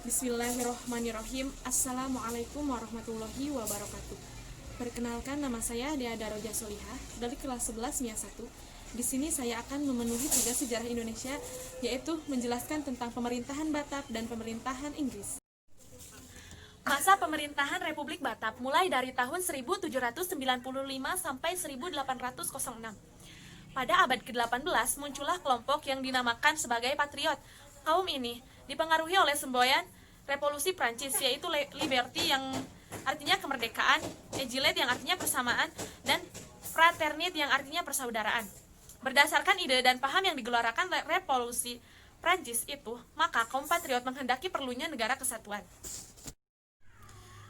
Bismillahirrohmanirrohim. Assalamualaikum warahmatullahi wabarakatuh. Perkenalkan, nama saya Dea Daroja Solihah dari kelas 11 MIA 1. Di sini saya akan memenuhi tugas sejarah Indonesia, yaitu menjelaskan tentang pemerintahan Batak dan pemerintahan Inggris. Masa pemerintahan Republik Batak mulai dari tahun 1795 sampai 1806. Pada abad ke-18 muncullah kelompok yang dinamakan sebagai patriot. Kaum ini dipengaruhi oleh semboyan Revolusi Prancis, yaitu Liberty yang artinya kemerdekaan, Egilet yang artinya persamaan, dan Fraternité yang artinya persaudaraan. Berdasarkan ide dan paham yang digelorakan Revolusi Prancis itu, maka kaum patriot menghendaki perlunya negara kesatuan.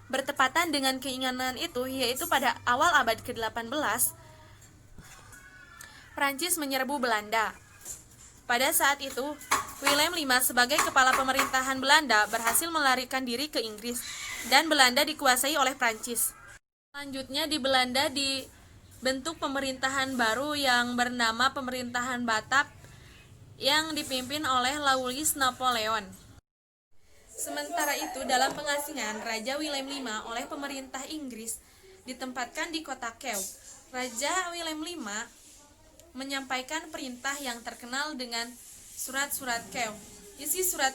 Bertepatan dengan keinginan itu, yaitu pada awal abad ke-18, Prancis menyerbu Belanda. Pada saat itu, Willem V sebagai kepala pemerintahan Belanda berhasil melarikan diri ke Inggris, dan Belanda dikuasai oleh Prancis. Selanjutnya di Belanda dibentuk pemerintahan baru yang bernama Pemerintahan Batak yang dipimpin oleh Louis Napoleon. Sementara itu, dalam pengasingan, Raja Willem V oleh pemerintah Inggris ditempatkan di kota Kew. Raja Willem V menyampaikan perintah yang terkenal dengan surat-surat Kew. Isi surat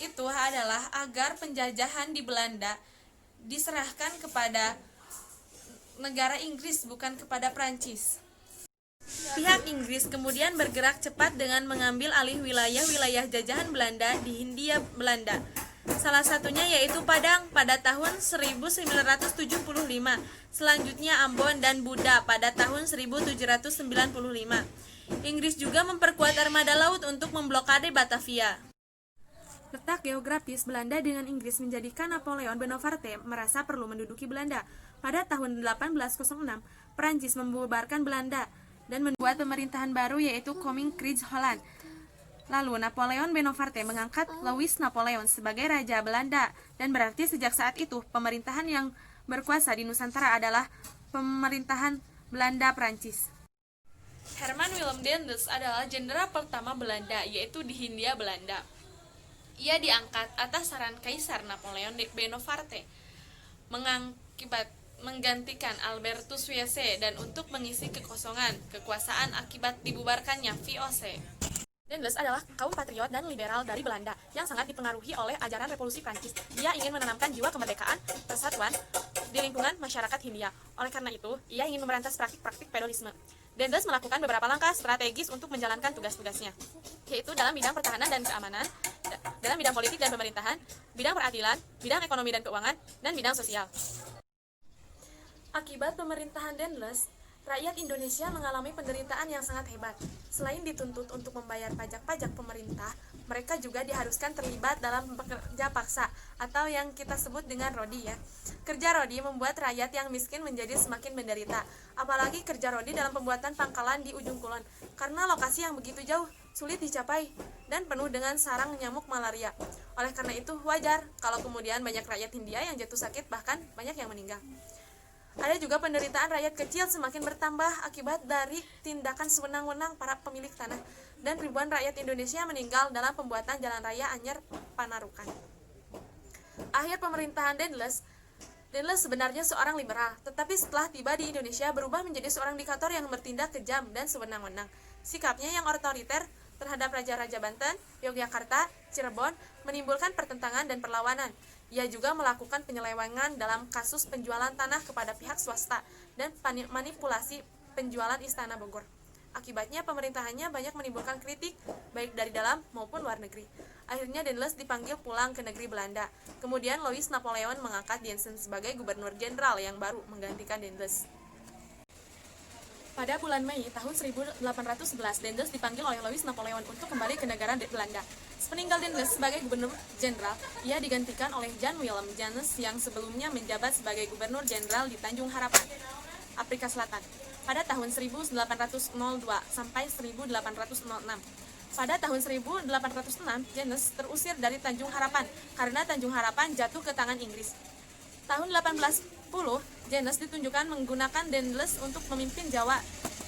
itu adalah agar penjajahan di Belanda diserahkan kepada negara Inggris, bukan kepada Prancis. Pihak Inggris kemudian bergerak cepat dengan mengambil alih wilayah-wilayah jajahan Belanda di Hindia Belanda. Salah satunya yaitu Padang pada tahun 1975, selanjutnya Ambon dan Buda pada tahun 1795. Inggris juga memperkuat armada laut untuk memblokade Batavia. Letak geografis Belanda dengan Inggris menjadikan Napoleon Bonaparte merasa perlu menduduki Belanda. Pada tahun 1806, Prancis membubarkan Belanda dan membuat pemerintahan baru yaitu Koninkrijk Holland. Lalu Napoleon Bonaparte mengangkat Louis Napoleon sebagai Raja Belanda, dan berarti sejak saat itu pemerintahan yang berkuasa di Nusantara adalah pemerintahan Belanda-Prancis. Herman Willem Daendels adalah jenderal pertama Belanda, yaitu di Hindia Belanda. Ia diangkat atas saran Kaisar Napoleon Bonaparte menggantikan Albertus VOC dan untuk mengisi kekosongan kekuasaan akibat dibubarkannya VOC. Daendels adalah kaum patriot dan liberal dari Belanda yang sangat dipengaruhi oleh ajaran Revolusi Prancis. Dia ingin menanamkan jiwa kemerdekaan, persatuan di lingkungan masyarakat Hindia. Oleh karena itu, ia ingin memberantas praktik-praktik feodalisme. Daendels melakukan beberapa langkah strategis untuk menjalankan tugas-tugasnya, yaitu dalam bidang pertahanan dan keamanan, dalam bidang politik dan pemerintahan, bidang peradilan, bidang ekonomi dan keuangan, dan bidang sosial. Akibat pemerintahan Daendels, rakyat Indonesia mengalami penderitaan yang sangat hebat. Selain dituntut untuk membayar pajak-pajak pemerintah, mereka juga diharuskan terlibat dalam pekerja paksa atau yang kita sebut dengan rodi ya. Kerja rodi membuat rakyat yang miskin menjadi semakin menderita, apalagi kerja rodi dalam pembuatan pangkalan di ujung kulon, karena lokasi yang begitu jauh, sulit dicapai, dan penuh dengan sarang nyamuk malaria. Oleh karena itu, wajar kalau kemudian banyak rakyat Hindia yang jatuh sakit, bahkan banyak yang meninggal. Ada juga penderitaan rakyat kecil semakin bertambah akibat dari tindakan sewenang-wenang para pemilik tanah, dan ribuan rakyat Indonesia meninggal dalam pembuatan jalan raya Anyer Panarukan. Akhir pemerintahan Daendels sebenarnya seorang liberal, tetapi setelah tiba di Indonesia berubah menjadi seorang diktator yang bertindak kejam dan sewenang-wenang. Sikapnya yang otoriter terhadap raja-raja Banten, Yogyakarta, Cirebon menimbulkan pertentangan dan perlawanan. Ia juga melakukan penyelewengan dalam kasus penjualan tanah kepada pihak swasta dan manipulasi penjualan Istana Bogor. Akibatnya pemerintahannya banyak menimbulkan kritik baik dari dalam maupun luar negeri. Akhirnya Daendels dipanggil pulang ke negeri Belanda. Kemudian Louis Napoleon mengangkat Jensen sebagai gubernur jenderal yang baru menggantikan Daendels. Pada bulan Mei tahun 1811, Daendels dipanggil oleh Louis Napoleon untuk kembali ke negara Belanda. Sepeninggal Daendels sebagai gubernur jenderal, ia digantikan oleh Jan Willem Jansen yang sebelumnya menjabat sebagai gubernur jenderal di Tanjung Harapan, Afrika Selatan, pada tahun 1802 sampai 1806. Pada tahun 1806, Jansen terusir dari Tanjung Harapan karena Tanjung Harapan jatuh ke tangan Inggris. Tahun 1810, Jansen ditunjukkan menggunakan Daendels untuk memimpin Jawa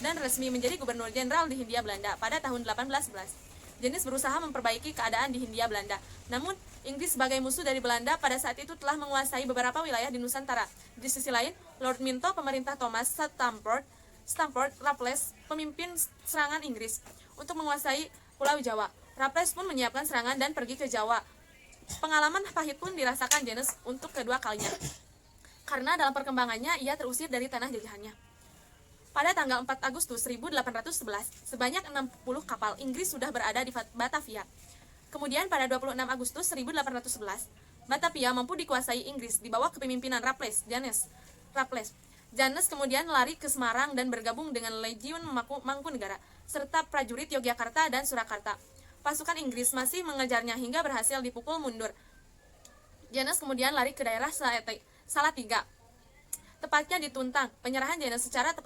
dan resmi menjadi gubernur jenderal di Hindia Belanda pada tahun 1811. Jansen berusaha memperbaiki keadaan di Hindia Belanda, namun Inggris sebagai musuh dari Belanda pada saat itu telah menguasai beberapa wilayah di Nusantara. Di sisi lain, Lord Minto, pemerintah Thomas Stamford Raffles, pemimpin serangan Inggris untuk menguasai Pulau Jawa. Raffles pun menyiapkan serangan dan pergi ke Jawa. Pengalaman pahit pun dirasakan James untuk kedua kalinya, karena dalam perkembangannya ia terusir dari tanah jajahannya. Pada tanggal 4 Agustus 1811, sebanyak 60 kapal Inggris sudah berada di Batavia. Kemudian pada 26 Agustus 1811, Batavia mampu dikuasai Inggris di bawah kepemimpinan Raffles. James kemudian lari ke Semarang dan bergabung dengan Legiun Mangkunegara serta prajurit Yogyakarta dan Surakarta. Pasukan Inggris masih mengejarnya hingga berhasil dipukul mundur. James kemudian lari ke daerah Salatiga, tepatnya di Tuntang. Penyerahan James secara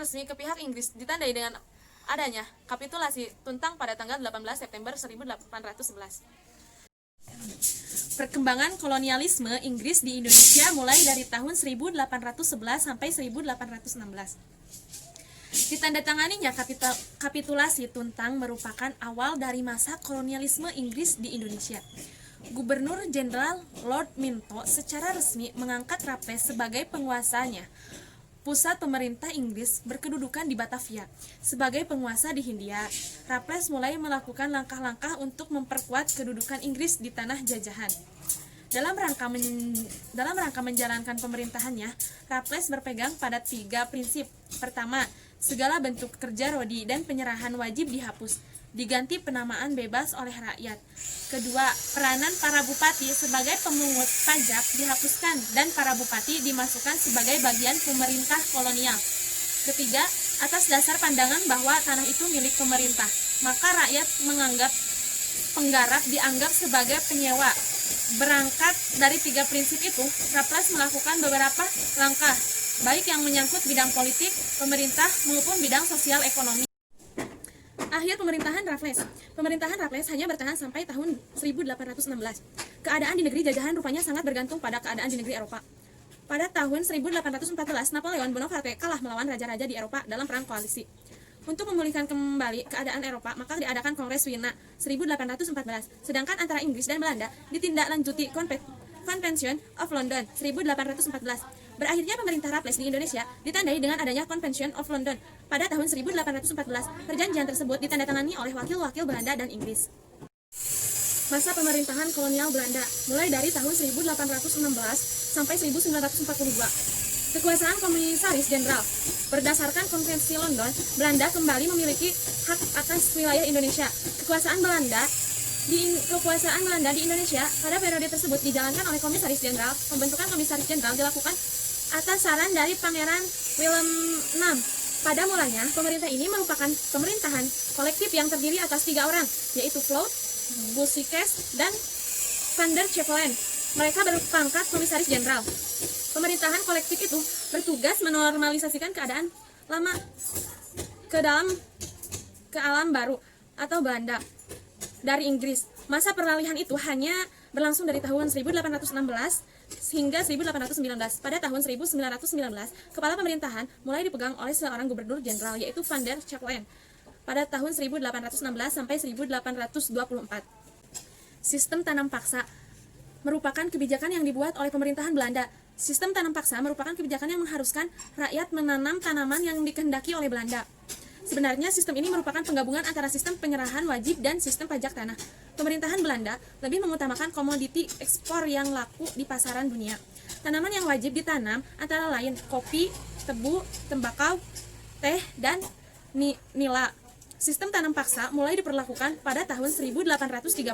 resmi ke pihak Inggris ditandai dengan adanya kapitulasi Tuntang pada tanggal 18 September 1811. Perkembangan kolonialisme Inggris di Indonesia mulai dari tahun 1811 sampai 1816. Ditandatanganinya kapitulasi Tuntang merupakan awal dari masa kolonialisme Inggris di Indonesia. Gubernur Jenderal Lord Minto secara resmi mengangkat Raffles sebagai penguasanya. Pusat pemerintah Inggris berkedudukan di Batavia. Sebagai penguasa di Hindia, Raffles mulai melakukan langkah-langkah untuk memperkuat kedudukan Inggris di tanah jajahan. Dalam rangka menjalankan pemerintahannya, Raffles berpegang pada 3 prinsip. Pertama, segala bentuk kerja rodi dan penyerahan wajib dihapus, diganti penamaan bebas oleh rakyat. Kedua, peranan para bupati sebagai pemungut pajak dihapuskan dan para bupati dimasukkan sebagai bagian pemerintah kolonial. Ketiga, atas dasar pandangan bahwa tanah itu milik pemerintah, maka rakyat menganggap penggarap dianggap sebagai penyewa. Berangkat dari 3 prinsip itu, Raffles melakukan beberapa langkah, baik yang menyangkut bidang politik, pemerintah, maupun bidang sosial ekonomi. Akhir pemerintahan Raffles. Pemerintahan Raffles hanya bertahan sampai tahun 1816. Keadaan di negeri jajahan rupanya sangat bergantung pada keadaan di negeri Eropa. Pada tahun 1814, Napoleon Bonaparte kalah melawan raja-raja di Eropa dalam perang koalisi. Untuk memulihkan kembali keadaan Eropa, maka diadakan Kongres Wina 1814. Sedangkan antara Inggris dan Belanda ditindaklanjuti Convention of London 1814. Berakhirnya pemerintah Raffles di Indonesia ditandai dengan adanya Convention of London pada tahun 1814. Perjanjian tersebut ditandatangani oleh wakil-wakil Belanda dan Inggris. Masa pemerintahan kolonial Belanda mulai dari tahun 1816 sampai 1942. Kekuasaan Komisaris Jenderal. Berdasarkan Konvensi London, Belanda kembali memiliki hak atas wilayah Indonesia. Kekuasaan Belanda di Indonesia pada periode tersebut dijalankan oleh Komisaris Jenderal. Pembentukan Komisaris Jenderal dilakukan atas saran dari Pangeran Willem VI. Pada mulanya, pemerintah ini merupakan pemerintahan kolektif yang terdiri atas 3 orang, yaitu Flood, Boucicaut, dan Van der Capellen. Mereka berpangkat Komisaris Jenderal. Pemerintahan kolektif itu bertugas menormalisasikan keadaan lama ke alam baru atau Belanda dari Inggris. Masa peralihan itu hanya berlangsung dari tahun 1816 hingga 1819. Pada tahun 1919, kepala pemerintahan mulai dipegang oleh seorang gubernur jenderal, yaitu Van der Capellen. Pada tahun 1816 sampai 1824. Sistem tanam paksa merupakan kebijakan yang dibuat oleh pemerintahan Belanda. Sistem tanam paksa merupakan kebijakan yang mengharuskan rakyat menanam tanaman yang dikehendaki oleh Belanda. Sebenarnya sistem ini merupakan penggabungan antara sistem penyerahan wajib dan sistem pajak tanah. Pemerintahan Belanda lebih mengutamakan komoditi ekspor yang laku di pasaran dunia. Tanaman yang wajib ditanam antara lain kopi, tebu, tembakau, teh, dan nila. Sistem tanam paksa mulai diberlakukan pada tahun 1830.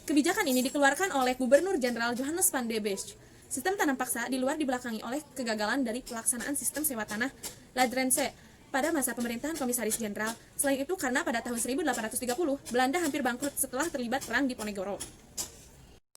Kebijakan ini dikeluarkan oleh Gubernur Jenderal Johannes van de Besch. Sistem tanam paksa di luar dibelakangi oleh kegagalan dari pelaksanaan sistem sewa tanah Ladrense pada masa pemerintahan Komisaris Jenderal. Selain itu, karena pada tahun 1830, Belanda hampir bangkrut setelah terlibat perang di Ponegoro.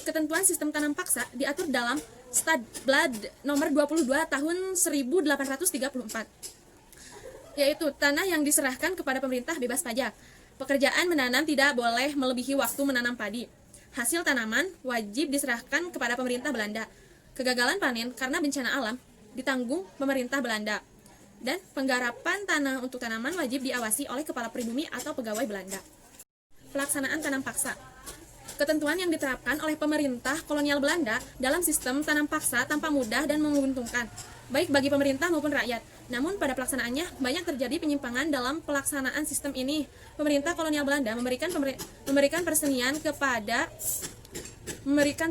Ketentuan sistem tanam paksa diatur dalam Stadblad nomor 22 tahun 1834, yaitu tanah yang diserahkan kepada pemerintah bebas pajak. Pekerjaan menanam tidak boleh melebihi waktu menanam padi. Hasil tanaman wajib diserahkan kepada pemerintah Belanda. Kegagalan panen karena bencana alam ditanggung pemerintah Belanda. Dan penggarapan tanah untuk tanaman wajib diawasi oleh kepala pribumi atau pegawai Belanda. Pelaksanaan tanam paksa. Ketentuan yang diterapkan oleh pemerintah kolonial Belanda dalam sistem tanam paksa tanpa mudah dan menguntungkan, baik bagi pemerintah maupun rakyat. Namun pada pelaksanaannya banyak terjadi penyimpangan dalam pelaksanaan sistem ini. Pemerintah kolonial Belanda memberikan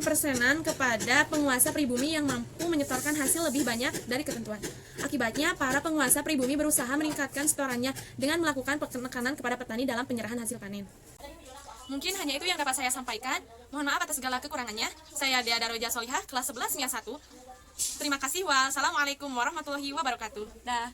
persenan kepada penguasa pribumi yang mampu menyetorkan hasil lebih banyak dari ketentuan. Akibatnya, para penguasa pribumi berusaha meningkatkan setorannya dengan melakukan penekanan kepada petani dalam penyerahan hasil panen. Mungkin hanya itu yang dapat saya sampaikan. Mohon maaf atas segala kekurangannya. Saya Dea Daroja Solihah, kelas 11 NIA 1. Terima kasih. Wassalamualaikum warahmatullahi wabarakatuh. Dah.